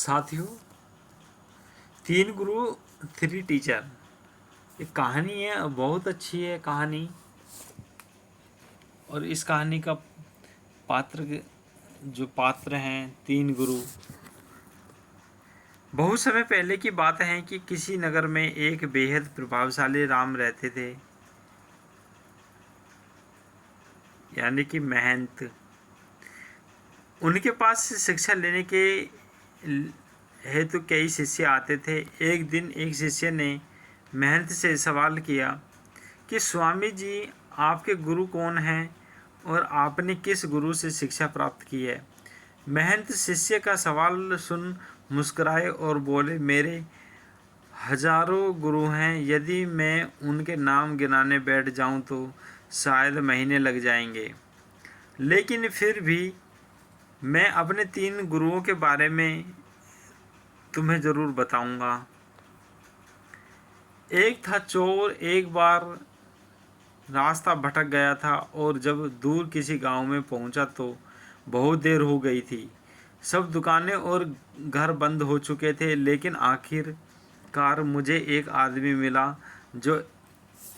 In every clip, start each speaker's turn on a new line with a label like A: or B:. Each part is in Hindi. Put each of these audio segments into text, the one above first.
A: साथियों, तीन गुरु थ्री टीचर एक कहानी है, बहुत अच्छी है कहानी। और इस कहानी का पात्र हैं तीन गुरु। बहुत समय पहले की बात है कि किसी नगर में एक बेहद प्रभावशाली राम रहते थे, यानी कि महंत। उनके पास शिक्षा लेने के हेतु कई शिष्य आते थे। एक दिन एक शिष्य ने महंत से सवाल किया कि स्वामी जी, आपके गुरु कौन हैं और आपने किस गुरु से शिक्षा प्राप्त की है। महंत शिष्य का सवाल सुन मुस्कुराए और बोले, मेरे हजारों गुरु हैं, यदि मैं उनके नाम गिनाने बैठ जाऊं तो शायद महीने लग जाएंगे, लेकिन फिर भी मैं अपने तीन गुरुओं के बारे में तुम्हें ज़रूर बताऊंगा। एक था चोर, एक बार रास्ता भटक गया था और जब दूर किसी गांव में पहुंचा तो बहुत देर हो गई थी। सब दुकानें और घर बंद हो चुके थे, लेकिन आखिरकार मुझे एक आदमी मिला जो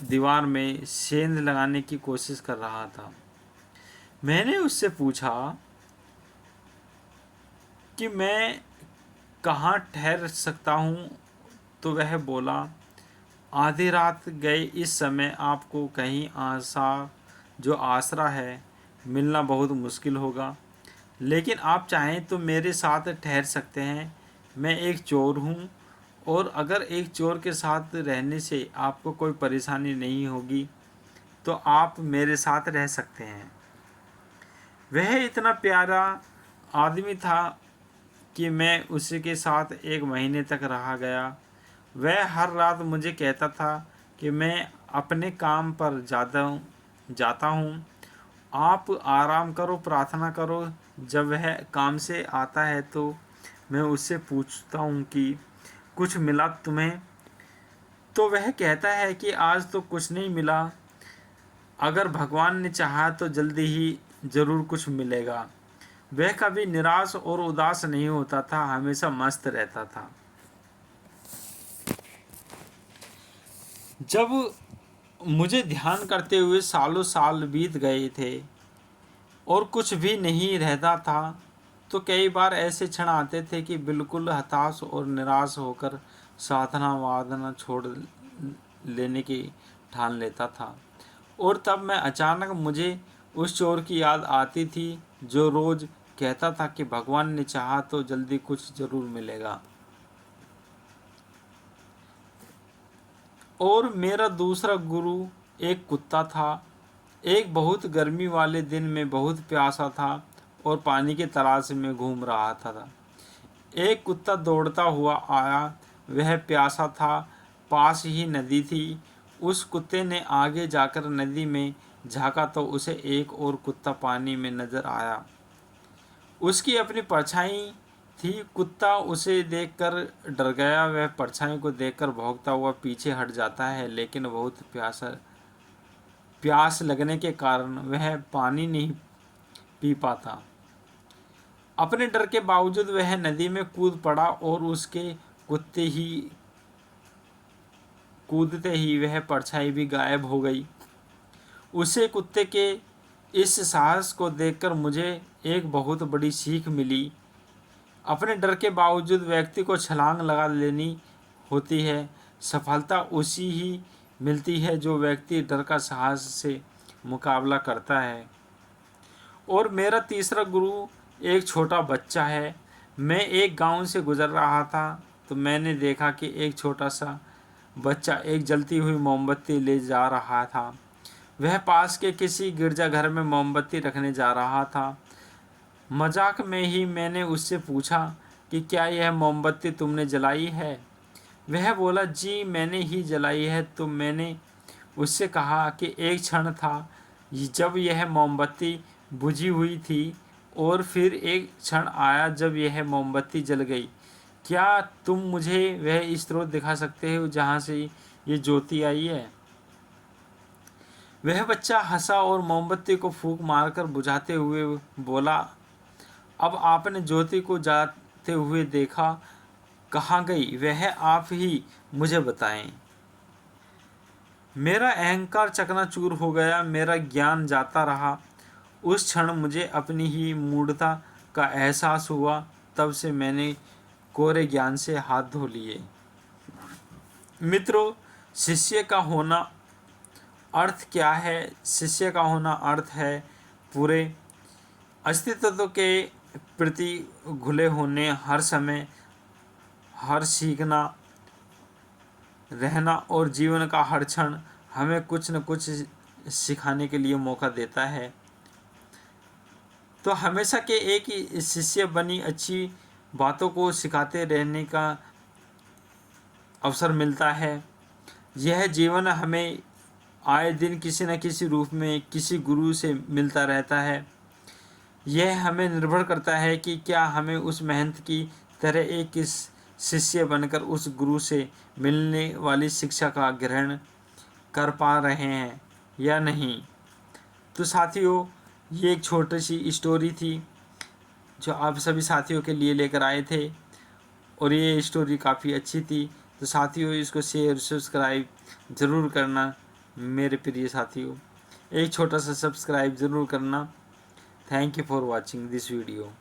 A: दीवार में सेंध लगाने की कोशिश कर रहा था। मैंने उससे पूछा कि मैं कहाँ ठहर सकता हूँ, तो वह बोला, आधी रात गए इस समय आपको कहीं जो आसरा है मिलना बहुत मुश्किल होगा, लेकिन आप चाहें तो मेरे साथ ठहर सकते हैं। मैं एक चोर हूँ और अगर एक चोर के साथ रहने से आपको कोई परेशानी नहीं होगी तो आप मेरे साथ रह सकते हैं। वह इतना प्यारा आदमी था कि मैं उसके साथ एक महीने तक रहा गया। वह हर रात मुझे कहता था कि मैं अपने काम पर जाता हूँ, आप आराम करो, प्रार्थना करो। जब वह काम से आता है तो मैं उससे पूछता हूँ कि कुछ मिला तुम्हें, तो वह कहता है कि आज तो कुछ नहीं मिला, अगर भगवान ने चाहा तो जल्दी ही ज़रूर कुछ मिलेगा। वह कभी निराश और उदास नहीं होता था, हमेशा मस्त रहता था। जब मुझे ध्यान करते हुए सालों साल बीत गए थे और कुछ भी नहीं रहता था, तो कई बार ऐसे क्षण आते थे कि बिल्कुल हताश और निराश होकर साधना वादना छोड़ लेने की ठान लेता था। और तब मैं अचानक मुझे उस चोर की याद आती थी जो रोज़ कहता था कि भगवान ने चाहा तो जल्दी कुछ ज़रूर मिलेगा। और मेरा दूसरा गुरु एक कुत्ता था। एक बहुत गर्मी वाले दिन में बहुत प्यासा था और पानी की तलाश में घूम रहा था। एक कुत्ता दौड़ता हुआ आया, वह प्यासा था, पास ही नदी थी। उस कुत्ते ने आगे जाकर नदी में झांका तो उसे एक और कुत्ता पानी में नजर आया। उसकी अपनी परछाई थी। कुत्ता उसे देखकर डर गया। वह परछाई को देखकर भौंकता हुआ पीछे हट जाता है, लेकिन बहुत प्यास लगने के कारण वह पानी नहीं पी पाता। अपने डर के बावजूद वह नदी में कूद पड़ा और उसके कूदते ही वह परछाई भी गायब हो गई। उसे कुत्ते के इस साहस को देखकर मुझे एक बहुत बड़ी सीख मिली। अपने डर के बावजूद व्यक्ति को छलांग लगा लेनी होती है। सफलता उसी ही मिलती है जो व्यक्ति डर का साहस से मुकाबला करता है। और मेरा तीसरा गुरु एक छोटा बच्चा है। मैं एक गांव से गुजर रहा था तो मैंने देखा कि एक छोटा सा बच्चा एक जलती हुई मोमबत्ती ले जा रहा था। वह पास के किसी गिरजाघर में मोमबत्ती रखने जा रहा था। मजाक में ही मैंने उससे पूछा कि क्या यह मोमबत्ती तुमने जलाई है। वह बोला, जी मैंने ही जलाई है। तो मैंने उससे कहा कि एक क्षण था जब यह मोमबत्ती बुझी हुई थी और फिर एक क्षण आया जब यह मोमबत्ती जल गई। क्या तुम मुझे वह स्रोत दिखा सकते हो जहाँ से ये ज्योति आई है। वह बच्चा हंसा और मोमबत्ती को फूंक मारकर बुझाते हुए बोला, अब आपने ज्योति को भागते हुए देखा, कहाँ गई वह आप ही मुझे बताएं। मेरा अहंकार चकनाचूर हो गया, मेरा ज्ञान जाता रहा। उस क्षण मुझे अपनी ही मूढ़ता का एहसास हुआ। तब से मैंने कोरे ज्ञान से हाथ धो लिए। मित्रों, शिष्य का होना अर्थ क्या है? शिष्य का होना अर्थ है पूरे अस्तित्व के प्रति घुले होने, हर समय हर सीखना रहना और जीवन का हर क्षण हमें कुछ न कुछ सिखाने के लिए मौका देता है। तो हमेशा के एक ही शिष्य बनी अच्छी बातों को सिखाते रहने का अवसर मिलता है। यह जीवन हमें आए दिन किसी न किसी रूप में किसी गुरु से मिलता रहता है। यह हमें निर्भर करता है कि क्या हमें उस मेहनत की तरह एक शिष्य बनकर उस गुरु से मिलने वाली शिक्षा का ग्रहण कर पा रहे हैं या नहीं। तो साथियों, ये एक छोटी सी स्टोरी थी जो आप सभी साथियों के लिए लेकर आए थे, और ये स्टोरी काफ़ी अच्छी थी। तो साथियों, इसको शेयर सब्सक्राइब ज़रूर करना मेरे प्रिय साथियों। एक छोटा सा सब्सक्राइब ज़रूर करना। Thank you for watching this video.